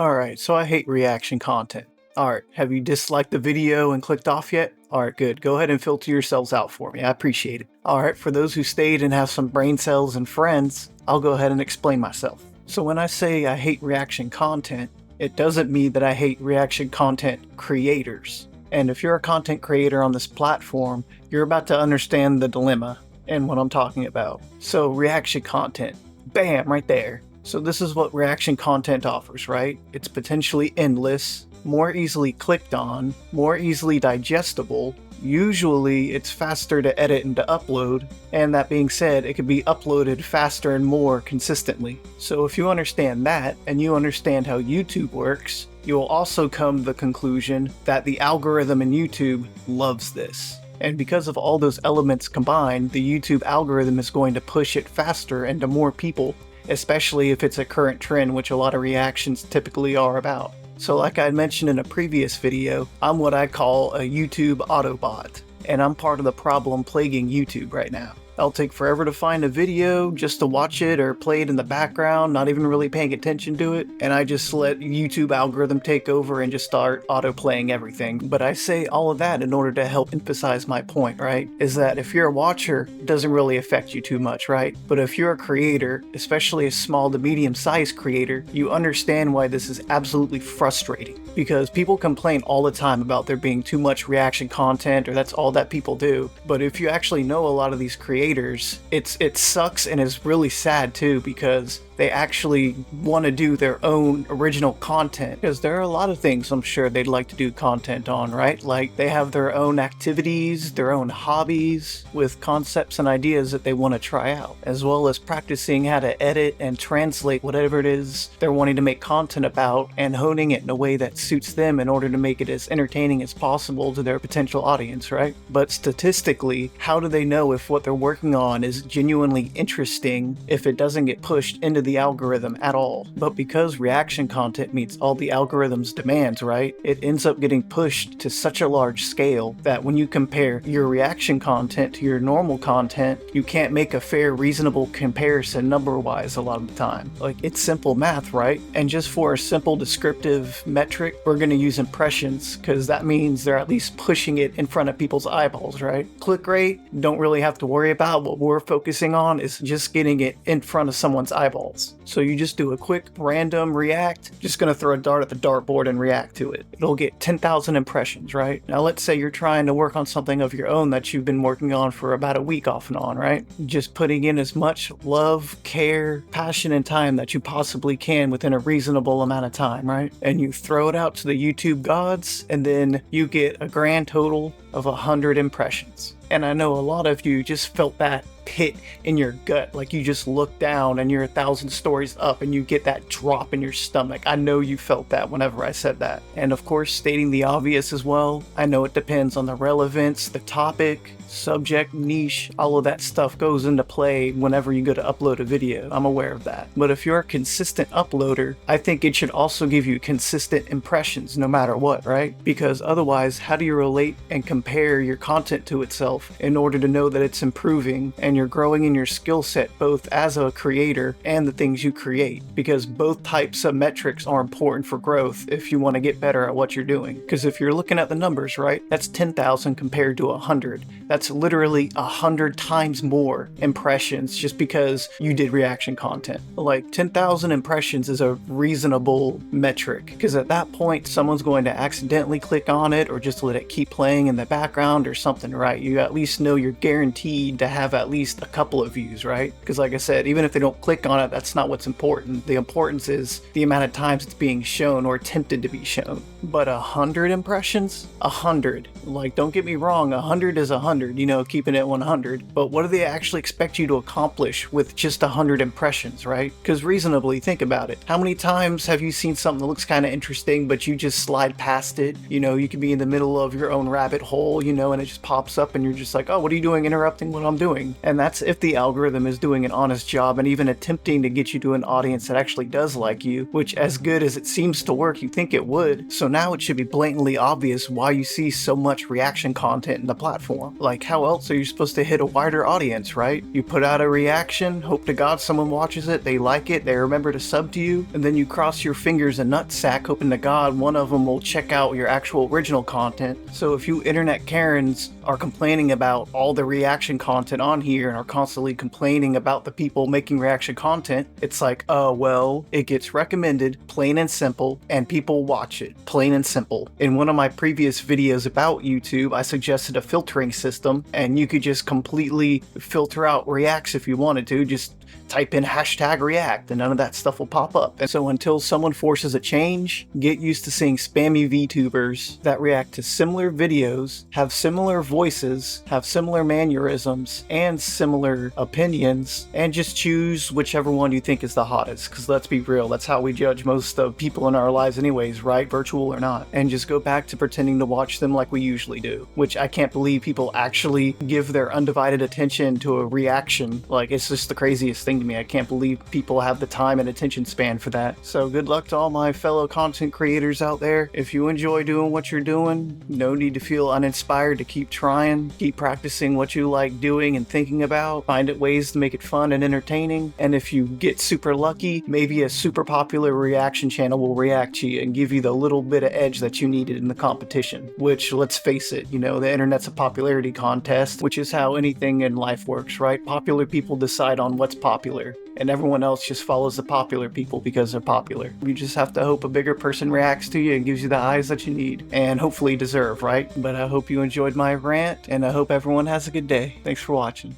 Alright, so I hate reaction content. Alright, have you disliked the video and clicked off yet? Alright, good. Go ahead and filter yourselves out for me. I appreciate it. Alright, for those who stayed and have some brain cells and friends, I'll go ahead and explain myself. So when I say I hate reaction content, it doesn't mean that I hate reaction content creators. And if you're a content creator on this platform, you're about to understand the dilemma and what I'm talking about. So reaction content, bam, right there. So this is what reaction content offers, right? It's potentially endless, more easily clicked on, more easily digestible. Usually it's faster to edit and to upload, and that being said, it can be uploaded faster and more consistently. So if you understand that, and you understand how YouTube works, you will also come to the conclusion that the algorithm in YouTube loves this. And because of all those elements combined, the YouTube algorithm is going to push it faster and to more people, especially if it's a current trend, which a lot of reactions typically are about. So like I mentioned in a previous video, I'm what I call a YouTube Autobot, and I'm part of the problem plaguing YouTube right now. I'll take forever to find a video just to watch it or play it in the background, not even really paying attention to it, and I just let YouTube algorithm take over and just start auto-playing everything. But I say all of that in order to help emphasize my point, right? Is that if you're a watcher, it doesn't really affect you too much, right? But if you're a creator, especially a small to medium-sized creator, you understand why this is absolutely frustrating. Because people complain all the time about there being too much reaction content, or that's all that people do. But if you actually know a lot of these creators, it sucks and is really sad too, because they actually want to do their own original content, because there are a lot of things I'm sure they'd like to do content on, right? Like they have their own activities, their own hobbies with concepts and ideas that they want to try out, as well as practicing how to edit and translate whatever it is they're wanting to make content about and honing it in a way that suits them in order to make it as entertaining as possible to their potential audience, right? But statistically, how do they know if what they're working on is genuinely interesting if it doesn't get pushed into the algorithm at all? But because reaction content meets all the algorithm's demands, right, it ends up getting pushed to such a large scale that when you compare your reaction content to your normal content, you can't make a fair, reasonable comparison number-wise a lot of the time. Like, it's simple math, right? And just for a simple descriptive metric, we're going to use impressions, because that means they're at least pushing it in front of people's eyeballs, right? Click rate, don't really have to worry about. What we're focusing on is just getting it in front of someone's eyeballs. So you just do a quick random react, just gonna throw a dart at the dartboard and react to it. It'll get 10,000 impressions, right? Now let's say you're trying to work on something of your own that you've been working on for about a week off and on, right? Just putting in as much love, care, passion, and time that you possibly can within a reasonable amount of time, right? And you throw it out to the YouTube gods, and then you get a grand total of 100 impressions. And I know a lot of you just felt that pit in your gut, like you just look down and you're 1,000 stories up and you get that drop in your stomach. I know you felt that whenever I said that. And of course, stating the obvious as well, I know it depends on the relevance, the topic, subject, niche, all of that stuff goes into play whenever you go to upload a video. I'm aware of that. But if you're a consistent uploader, I think it should also give you consistent impressions no matter what, right? Because otherwise, how do you relate and compare your content to itself in order to know that it's improving and you're growing in your skill set both as a creator and the things you create? Because both types of metrics are important for growth if you want to get better at what you're doing. Because if you're looking at the numbers, right, that's 10,000 compared to 100. That's literally 100 times more impressions just because you did reaction content. Like 10,000 impressions is a reasonable metric, because at that point someone's going to accidentally click on it or just let it keep playing in the background or something, right? You at least know you're guaranteed to have at least a couple of views, right? Because like I said, even if they don't click on it, that's not what's important. The importance is the amount of times it's being shown or attempted to be shown. But 100 impressions? 100. Like, don't get me wrong, 100 is 100, you know, keeping it 100. But what do they actually expect you to accomplish with just 100 impressions, right? Because reasonably, think about it. How many times have you seen something that looks kind of interesting, but you just slide past it? You know, you could be in the middle of your own rabbit hole, you know, and it just pops up and you're just like, oh, what are you doing interrupting what I'm doing? And that's if the algorithm is doing an honest job and even attempting to get you to an audience that actually does like you, which, as good as it seems to work, you think it would. So now it should be blatantly obvious why you see so much reaction content in the platform. Like, how else are you supposed to hit a wider audience, right? You put out a reaction, hope to God someone watches it, they like it, they remember to sub to you, and then you cross your fingers and nutsack hoping to God one of them will check out your actual original content. So if you internet Karens are complaining about all the reaction content on here and are constantly complaining about the people making reaction content, it's like, oh well, it gets recommended, plain and simple, and people watch it, plain and simple. In one of my previous videos about YouTube, I suggested a filtering system, and you could just completely filter out reacts if you wanted to. Just type in #react and none of that stuff will pop up. And so until someone forces a change, get used to seeing spammy VTubers that react to similar videos, have similar voices, have similar mannerisms, and similar opinions, and just choose whichever one you think is the hottest. Because let's be real, that's how we judge most of people in our lives anyways, right? Virtual or not. And just go back to pretending to watch them like we usually do, which I can't believe people actually give their undivided attention to a reaction. Like, it's just the craziest thing to me. I can't believe people have the time and attention span for that. So good luck to all my fellow content creators out there. If you enjoy doing what you're doing, no need to feel uninspired to keep trying. Keep practicing what you like doing and thinking about. Find ways to make it fun and entertaining. And if you get super lucky, maybe a super popular reaction channel will react to you and give you the little bit of edge that you needed in the competition. Which, let's face it, the internet's a popularity contest, which is how anything in life works, right? Popular people decide on what's popular, and everyone else just follows the popular people because they're popular. You just have to hope a bigger person reacts to you and gives you the eyes that you need, and hopefully deserve, right? But I hope you enjoyed my rant, and I hope everyone has a good day. Thanks for watching.